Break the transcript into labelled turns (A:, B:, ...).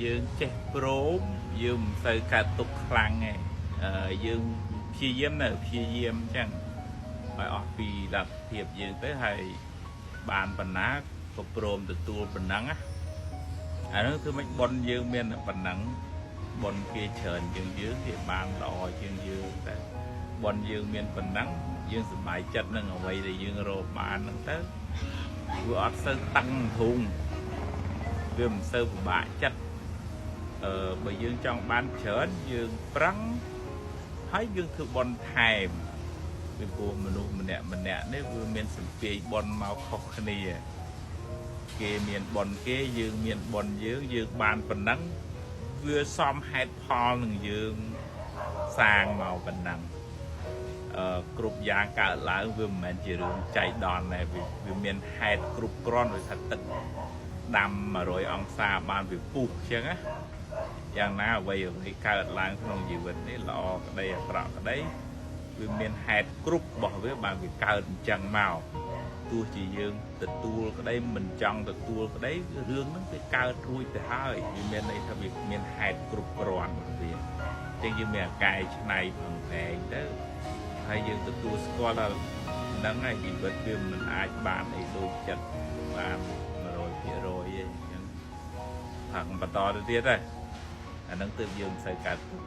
A: យើងចេះព្រមយើងមិនសូវកើតទុកខ្លាំងទេយើងព្យាយាមនៅព្យាយាមអញ្ចឹងឲ្យអស់ពីលទ្ធភាពយើងទៅហើយបានប៉ុណ្ណាក៏ព្រមទទួលប៉ុណ្ណឹងណាអានោះគឺមិនប៉ុនយើងមានប៉ុណ្ណឹងប៉ុនគេច្រើនជាងយើងគេបានល្អជាងយើងតែប៉ុនយើងមានប៉ុណ្ណឹងយើងសប្បាយចិត្តនឹងអ្វីដែលយើងរកបានហ្នឹងទៅវាអត់សូវតឹងធុងវាមិនសូវពិបាកចិត្តបើយើងចង់បានច្រើនយើងប្រឹងហើយយើងធ្វើបន់ថែមពីព្រោះមនុស្សម្នាក់នេះវាមានសម្ពាយបន់មកខុសគ្នាគេមានបន់គេយើងមានបន់យើងបានប៉ុណ្ណឹងវាសមហេតុផលនឹងយើងសាងមកប៉ុណ្ណឹងគ្រប់យ៉ាងកើតឡើងវាមិនមែនជារឿងចៃដន្យទេវាមានហេតុគ្រប់គ្រាន់ដោយថាទឹកដាំ100អង្សាបានវាពុះអញ្ចឹងណាយ៉ាងណាអ្វីកើតឡើងក្នុងជីវិតនេះល្អក្តីអាក្រក់ក្តីវាមានហេតុគ្រប់របស់វាបានវាកើតអញ្ចឹងមកទោះជាយើងទទួលក្តីមិនចង់ទទួលក្តីរឿងហ្នឹងវាកើតរួចទៅហើយវាមានន័យថាវាមានហេតុគ្រប់គ្រាន់របស់វាអញ្ចឹងយើងមានអាកាយឆ្នៃផងឯងទៅហើយយើងទទួលស្គាល់ថាហ្នឹងហើយជីវិតវាមិនអាចបានអីដូចចិត្តបាន100%ទេអញ្ចឹងថាបន្តទៅទៀតហើយអាហ្នឹងទើបយើងមិនសូវកើតទុក